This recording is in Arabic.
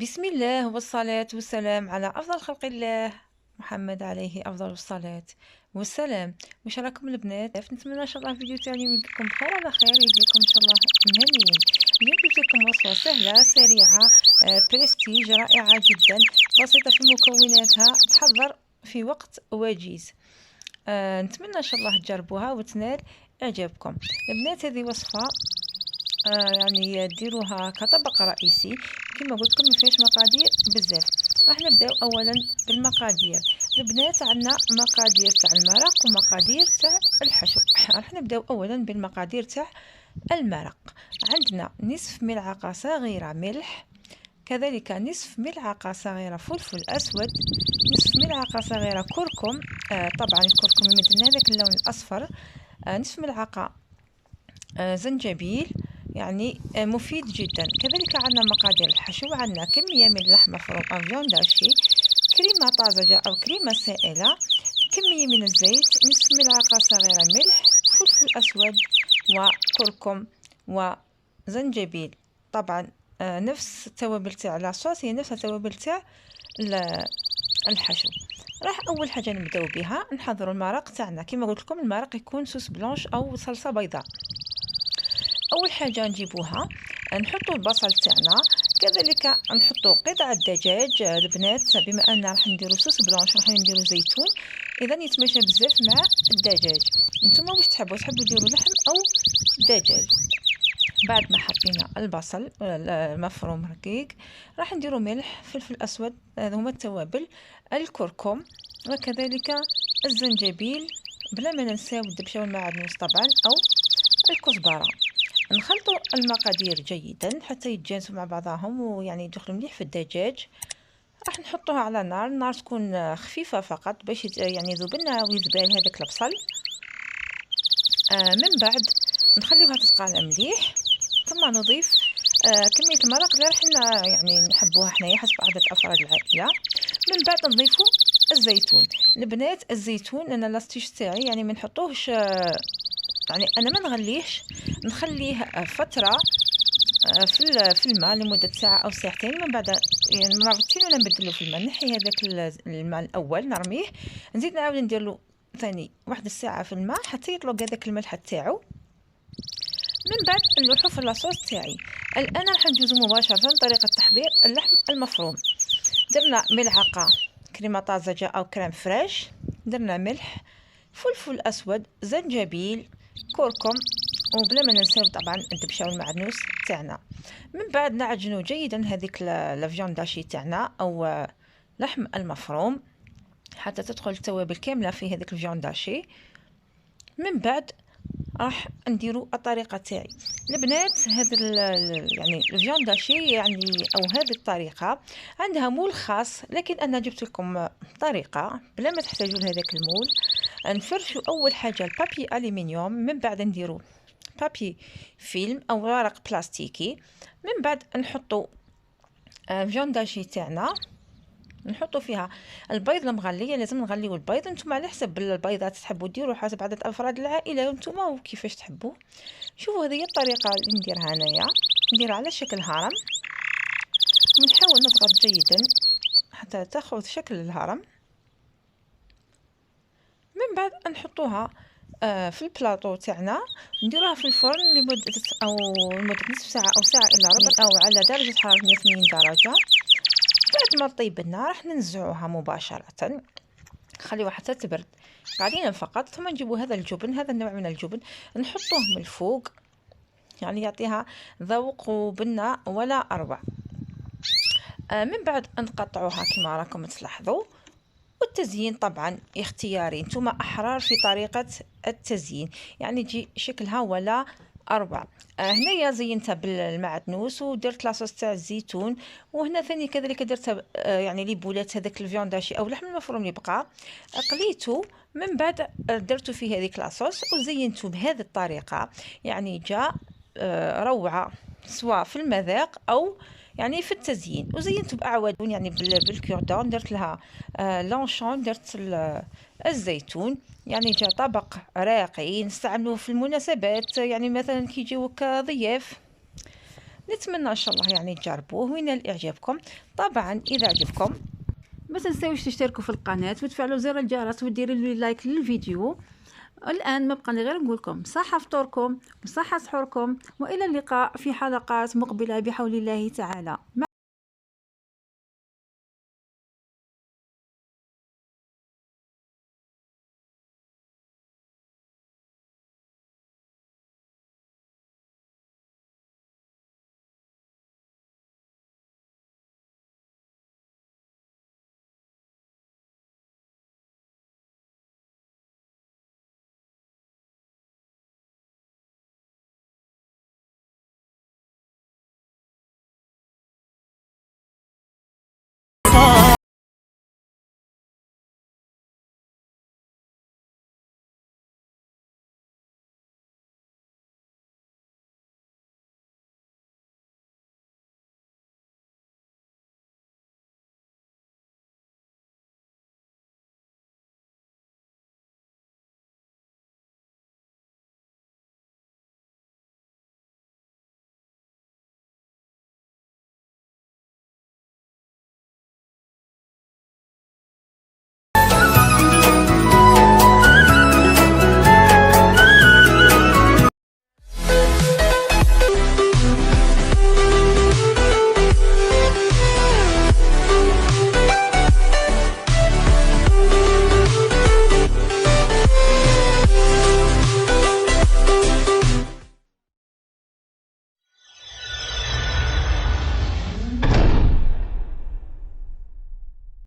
بسم الله والصلاة والسلام على أفضل خلق الله محمد عليه أفضل الصلاة والسلام. واش راكم البنات؟ نتمنى إن شاء الله الفيديو تاعي يجيكم بخير على خير، يجيكم إن شاء الله مهنيين. اليوم جبت لكم وصفة سهلة سريعة، بريستيج رائعة جدا، بسيطة في مكوناتها، تحضر في وقت وجيز. نتمنى إن شاء الله تجربوها وتنال إعجابكم البنات. هذه وصفة يعني ديروها كطبق رئيسي. كما قلت لكم ما فيهاش مقادير بزاف. راح نبداو اولا بالمقادير. البنات عندنا مقادير تاع المرق ومقادير تاع الحشو. راح نبداو اولا بالمقادير تاع المرق. عندنا نصف ملعقه صغيره ملح، كذلك نصف ملعقه صغيره فلفل اسود، نصف ملعقه صغيره كركم، طبعا الكركم يمدلنا هذاك اللون الاصفر، نصف ملعقه زنجبيل، يعني مفيد جدا. كذلك عندنا مقادير الحشو، عندنا كمية من اللحم مفروم أو فيون داشي، كريمة طازجة أو كريمة سائلة، كمية من الزيت، نصف ملعقة صغيرة ملح، فلفل أسود وكركم وزنجبيل. طبعا نفس التوابل تاع لاصوص هي نفس التوابل تاع الحشو. راح اول حاجه نبداو بها نحضروا المرق تاعنا. كما قلت لكم المرق يكون صوص بلونش او صلصه بيضاء. اول حاجه نجيبوها نحطوا البصل تاعنا، كذلك نحطوا قطع الدجاج. البنات بما ان راح نديروا صوص بلونش راح نديروا زيتون، اذا يتماشى بزاف مع الدجاج. نتوما واش تحبوا ديروا لحم او دجاج. بعد ما حطينا البصل المفروم رقيق، راح نديروا ملح، فلفل اسود، هذا هما التوابل، الكركم وكذلك الزنجبيل، بلا ما ننساو الدبشه والمعدنوس طبعا او الكزبره. نخلطوا المقادير جيدا حتى يتجانسوا مع بعضهم ويعني يدخلوا مليح في الدجاج. راح نحطوها على النار تكون خفيفه فقط باش يعني يذوب لنا ويذبان هذاك البصل. من بعد نخليوها تتقالى مليح، ثم نضيف كميه المرق اللي راح يعني نحبوها حنايا حسب عدد افراد العائله. من بعد نضيفوا الزيتون. البنات الزيتون انا لاستيش تاعي يعني ما نحطوهش، يعني انا ما نغليهش، نخليه فتره في الماء لمده ساعه او ساعتين. من بعد يعني مرتين انا نبدلو في الماء، نحي هذاك الماء الاول نرميه، نزيد نعاود ندير له ثاني واحد الساعه في الماء حتى يطلق هذاك الملح تاعو. من بعد نلوحو في لاصوص تاعي. الان راح ندوزو مباشره طريقه تحضير اللحم المفروم. درنا ملعقه كريمه طازجه او كريم فريش، درنا ملح، فلفل اسود، زنجبيل، كركم، وبلا ما ننساو طبعا الدبشه والمعدنوس تاعنا. من بعد نعجنوا جيدا هذيك لافيون داشي تاعنا او لحم المفروم حتى تدخل التوابل كامله في هذيك الفيون داشي. من بعد راح نديروا الطريقه تاعي. البنات هذا يعني الفيون داشي يعني او هذه الطريقه عندها مول خاص، لكن انا جبت لكم طريقه بلا ما تحتاجوا لهذاك المول. نفرشوا اول حاجه البابي الومنيوم، من بعد نديروا بابي فيلم او ورق بلاستيكي، من بعد نحطوا فيون داشي تاعنا، نحطوا فيها البيض المغلي. لازم نغليو البيض، نتوما على حسب البيضات تحبوا ديروا حسب عدد افراد العائله نتوما وكيفاش تحبوا. شوفوا هذه هي الطريقه اللي نديرها انايا، نديرها على شكل هرم ونحاول نضغط جيدا حتى تاخذ شكل الهرم. من بعد نحطوها في البلاطو تاعنا، نديروها في الفرن لمده نصف ساعه او ساعه الا ربع او على درجه حراره 180 درجه. بعد ما تطيب لنا راح ننزعوها مباشره، خليوها حتى تبرد قليلا فقط. ثم نجيبوا هذا الجبن، هذا النوع من الجبن نحطوه من الفوق، يعني يعطيها ذوق وبنه ولا اروع. من بعد نقطعوها كما راكم تلاحظوا. والتزيين طبعا اختياري، نتوما احرار في طريقه التزيين، يعني تجي شكلها ولا اروع. هنايا زينتها بالمعدنوس ودرت لاصوص تاع الزيتون، وهنا ثاني كذلك درت يعني لي بولات هذاك الفيون داشي او اللحم المفروم اللي بقى قليته. من بعد درت فيه هذيك لاصوص وزينته بهذه الطريقه، يعني جاء روعه سواء في المذاق او يعني في التزيين. وزينت باعواد يعني بالكوردون، درت لها لونشون، درت الزيتون، يعني جاء طبق راقي نستعملوه في المناسبات، يعني مثلا كي يجيوك ضياف. نتمنى ان شاء الله يعني تجربوه وينال اعجابكم. طبعا اذا عجبكم ما تنساوش تشتركوا في القناه وتفعلوا زر الجرس وديروا لي لايك للفيديو. الآن ما بقى لي غير نقول لكم صحة فطوركم وصحة سحوركم، وإلى اللقاء في حلقات مقبلة بحول الله تعالى.